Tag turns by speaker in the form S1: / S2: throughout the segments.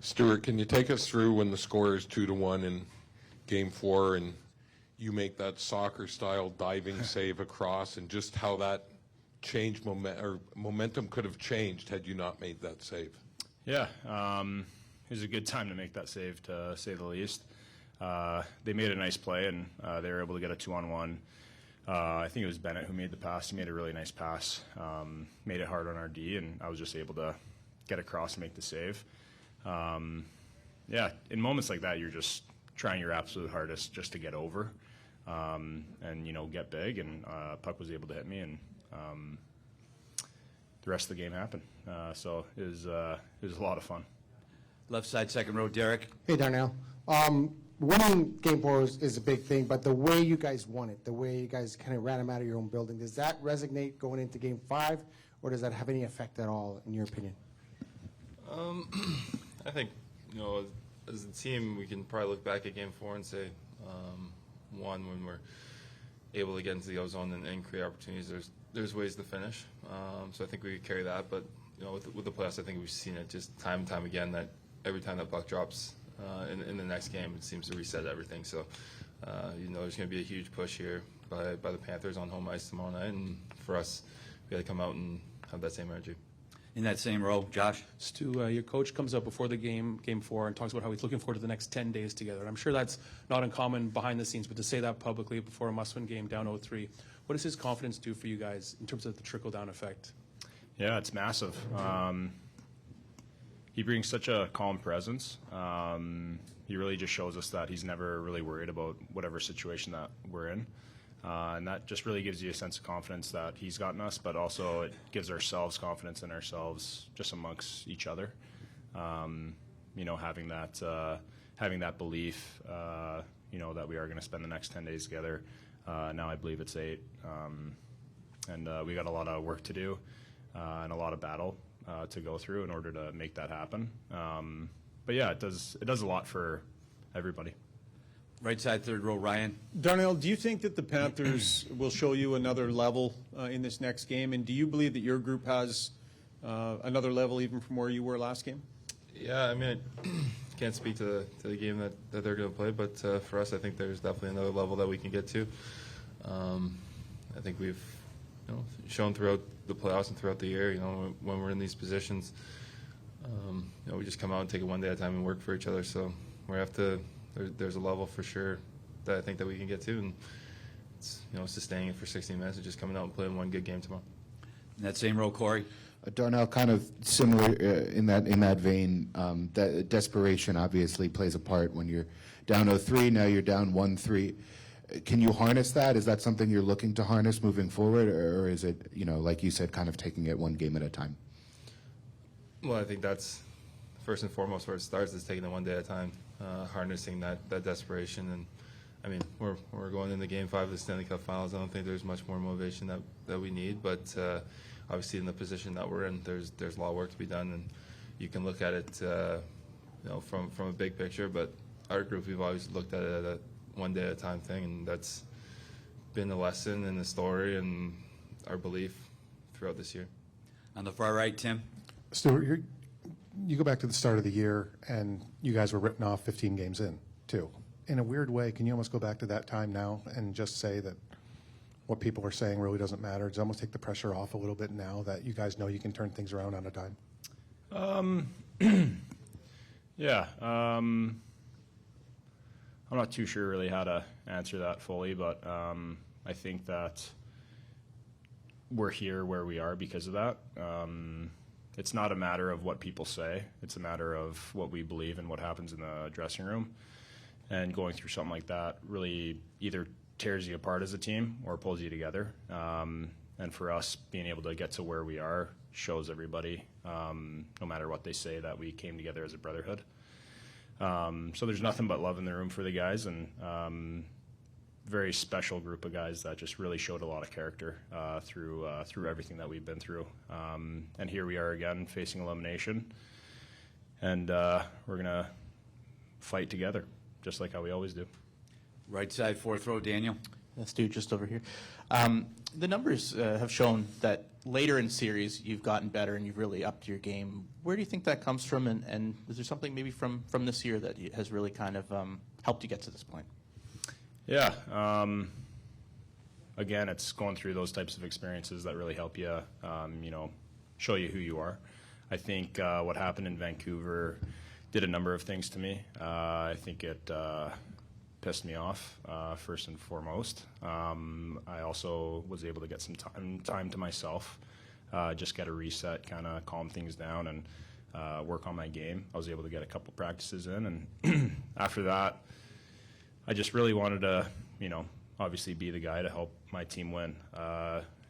S1: Stuart, can you take us through when the score is 2-1 in Game 4 and you make that soccer-style diving save across, and just how that changed momentum could have changed had you not made that save?
S2: Yeah, it was a good time to make that save, to say the least. They made a nice play, and they were able to get a 2-on-1. I think it was Bennett who made the pass. He made a really nice pass, made it hard on our D, and I was just able to get across and make the save. Yeah, in moments like that, you're just trying your absolute hardest just to get over and, you know, get big, and puck was able to hit me, and the rest of the game happened. So it was a lot of fun.
S3: Left side, second row, Derek.
S4: Hey, Darnell. Winning Game 4 is a big thing, but the way you guys won it, the way you guys kind of ran them out of your own building, does that resonate going into Game 5, or does that have any effect at all, in your opinion?
S5: I think, you know, as a team, we can probably look back at Game 4 and say, one, when we're able to get into the ozone and create opportunities, there's ways to finish. So I think we could carry that. But, you know, with the playoffs, I think we've seen it just time and time again that every time that puck drops in the next game, it seems to reset everything. So, you know, there's going to be a huge push here by the Panthers on home ice tomorrow night. And for us, we got to come out and have that same energy.
S3: In that same row, Josh.
S6: Stu, your coach comes up before the game 4, and talks about how he's looking forward to the next 10 days together. And I'm sure that's not uncommon behind the scenes, but to say that publicly before a must-win game down 0-3, what does his confidence do for you guys in terms of the trickle-down effect?
S2: Yeah, it's massive. He brings such a calm presence. He really just shows us that he's never really worried about whatever situation that we're in. And that just really gives you a sense of confidence that he's gotten us, but also it gives ourselves confidence in ourselves just amongst each other. You know, having that belief, you know, that we are going to spend the next 10 days together. Now I believe it's 8. And we got a lot of work to do and a lot of battle to go through in order to make that happen. But yeah, it does a lot for everybody.
S3: Right side, third row, Ryan.
S7: Darnell, do you think that the Panthers will show you another level in this next game? And do you believe that your group has another level even from where you were last game?
S5: Yeah, I mean, I can't speak to the game that they're going to play, but for us, I think there's definitely another level that we can get to. I think we've, you know, shown throughout the playoffs and throughout the year, you know, when we're in these positions, you know, we just come out and take it one day at a time and work for each other. So we have to. There's a level for sure that I think that we can get to, and it's, you know, sustaining it for 16 minutes and just coming out and playing one good game tomorrow.
S3: In that same row, Corey.
S8: Darnell, kind of similar in that vein. That desperation obviously plays a part when you're down 0-3. Now you're down 1-3. Can you harness that? Is that something you're looking to harness moving forward, or is it, you know, like you said, kind of taking it one game at a time?
S5: Well, I think that's first and foremost where it starts, is taking it one day at a time, harnessing that desperation. And I mean, we're going into Game 5 of the Stanley Cup Finals. I don't think there's much more motivation that we need, but obviously in the position that we're in, there's a lot of work to be done, and you can look at it, you know, from a big picture. But our group, we've always looked at it as a one day at a time thing, and that's been the lesson and the story and our belief throughout this year.
S3: On the far right, Tim.
S9: Stuart, you go back to the start of the year, and you guys were written off 15 games in, too. In a weird way, can you almost go back to that time now and just say that what people are saying really doesn't matter? Does it almost take the pressure off a little bit now that you guys know you can turn things around on a dime?
S2: Yeah. I'm not too sure really how to answer that fully, but I think that we're here where we are because of that. It's not a matter of what people say. It's a matter of what we believe and what happens in the dressing room. And going through something like that really either tears you apart as a team or pulls you together. And for us, being able to get to where we are shows everybody, no matter what they say, that we came together as a brotherhood. So there's nothing but love in the room for the guys, and very special group of guys that just really showed a lot of character through everything that we've been through. And here we are again facing elimination, and we're going to fight together, just like how we always do.
S3: Right side, fourth row, Daniel.
S10: Stu, just over here. The numbers have shown that later in series, you've gotten better and you've really upped your game. Where do you think that comes from? And is there something maybe from this year that has really kind of helped you get to this point?
S2: Yeah. Again, it's going through those types of experiences that really help you, show you who you are. I think what happened in Vancouver did a number of things to me. I think it pissed me off, first and foremost. I also was able to get some time to myself, just get a reset, kind of calm things down and work on my game. I was able to get a couple practices in, and after that, I just really wanted to, obviously be the guy to help my team win.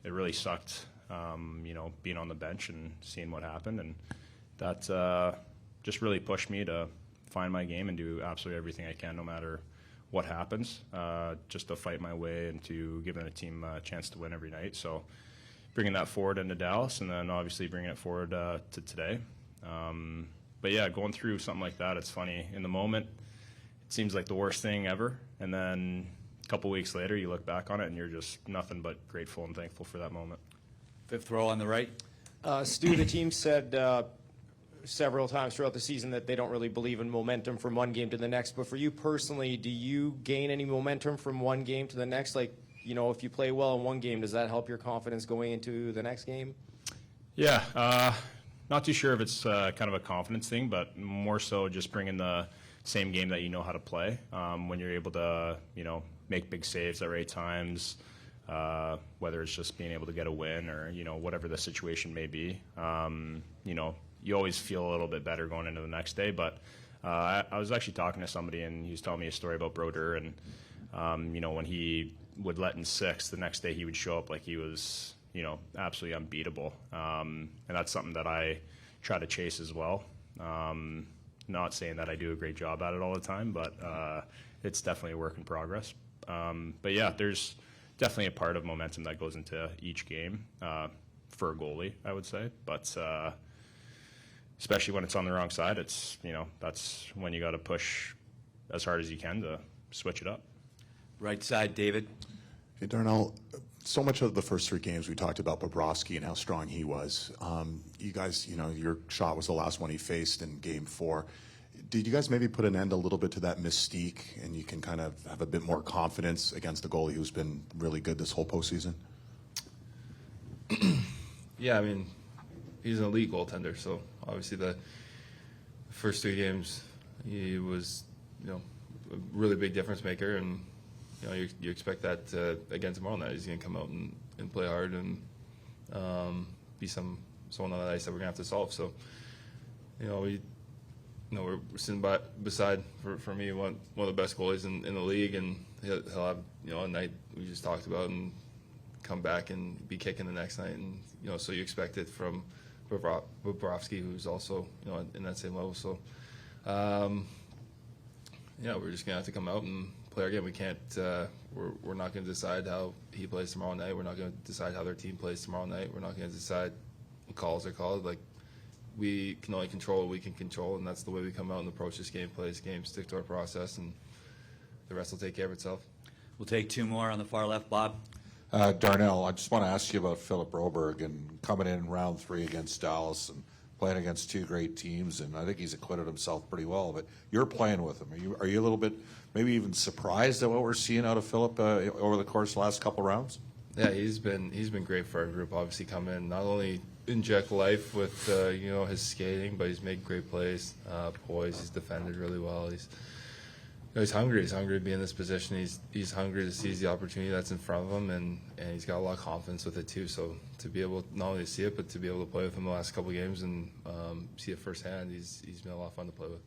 S2: It really sucked, being on the bench and seeing what happened, and that just really pushed me to find my game and do absolutely everything I can, no matter what happens, just to fight my way into giving a team a chance to win every night. So bringing that forward into Dallas, and then obviously bringing it forward to today. But yeah, going through something like that, it's funny. In the moment, it seems like the worst thing ever, and then a couple weeks later, you look back on it, and you're just nothing but grateful and thankful for that moment.
S3: Fifth row on the right.
S11: Stu, the team said several times throughout the season that they don't really believe in momentum from one game to the next. But for you personally, do you gain any momentum from one game to the next? Like, if you play well in one game, does that help your confidence going into the next game?
S2: Yeah, not too sure if it's kind of a confidence thing, but more so just bringing the same game that you know how to play. When you're able to, make big saves at right times, whether it's just being able to get a win or, whatever the situation may be, you always feel a little bit better going into the next day. But I was actually talking to somebody, and he was telling me a story about Brodeur, and, when he would let in 6, the next day he would show up like he was, absolutely unbeatable. And that's something that I try to chase as well. Not saying that I do a great job at it all the time, but it's definitely a work in progress. But yeah, there's definitely a part of momentum that goes into each game for a goalie, I would say. But especially when it's on the wrong side, it's, that's when you got to push as hard as you can to switch it up.
S3: Right side, David.
S12: Hey, Darnell, so much of the first 3 games we talked about Bobrovsky and how strong he was. You guys, your shot was the last one he faced in Game 4. Did you guys maybe put an end a little bit to that mystique, and you can kind of have a bit more confidence against the goalie who's been really good this whole postseason?
S5: Yeah, I mean, he's an elite goaltender, so obviously the first 3 games he was, a really big difference maker, and you expect that again tomorrow night. He's going to come out and play hard and be someone on the ice that we're going to have to solve. So, we're sitting beside, for me, one of the best goalies in the league, and he'll have, a night we just talked about and come back and be kicking the next night. And, so you expect it from Bobrovsky, who's also, in that same level. So, we're just going to have to come out and play our game. We can't, we're not going to decide how he plays tomorrow night. We're not going to decide how their team plays tomorrow night. We're not going to decide what calls are called. Like, we can only control what we can control, and that's the way we come out and approach this game, play this game, stick to our process, and the rest will take care of itself.
S3: We'll take 2 more on the far left, Bob.
S13: Darnell, I just want to ask you about Philip Broberg and coming in round 3 against Dallas and playing against 2 great teams, and I think he's acquitted himself pretty well. But you're playing with him. Are you a little bit, maybe even surprised at what we're seeing out of Philip over the course of the last couple rounds?
S5: Yeah, he's been great for our group. Obviously, come in, not only inject life with his skating, but he's made great plays, poise. He's defended really well. He's hungry. He's hungry to be in this position. He's hungry to seize the opportunity that's in front of him, and he's got a lot of confidence with it too. So to be able not only to see it, but to be able to play with him the last couple of games and see it firsthand, he's been a lot of fun to play with.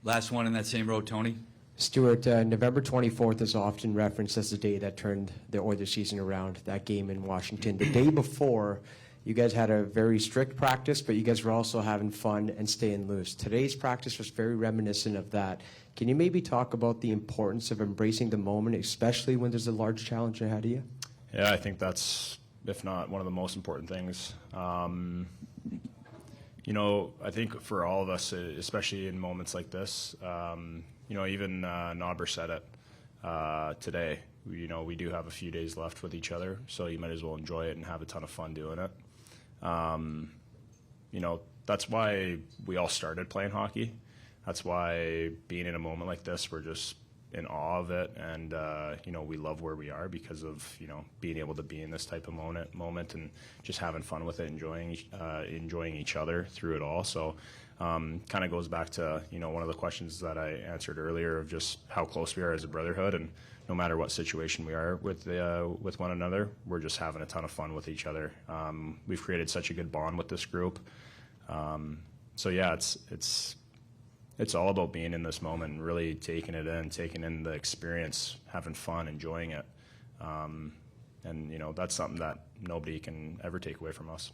S3: Last one in that same row, Tony.
S11: Stuart, November 24th is often referenced as the day that turned the Oilers season around, that game in Washington. The day before, you guys had a very strict practice, but you guys were also having fun and staying loose. Today's practice was very reminiscent of that. Can you maybe talk about the importance of embracing the moment, especially when there's a large challenge ahead of you?
S2: Yeah, I think that's, if not one of the most important things. I think for all of us, especially in moments like this, even Nauber said it. today. We do have a few days left with each other, so you might as well enjoy it and have a ton of fun doing it. That's why we all started playing hockey. That's why being in a moment like this, we're just in awe of it, and we love where we are because of being able to be in this type of moment and just having fun with it, enjoying each other through it all. So kind of goes back to one of the questions that I answered earlier of just how close we are as a brotherhood, and no matter what situation we are with one another, we're just having a ton of fun with each other. We've created such a good bond with this group. So yeah, it's all about being in this moment and really taking in the experience, having fun, enjoying it. And that's something that nobody can ever take away from us.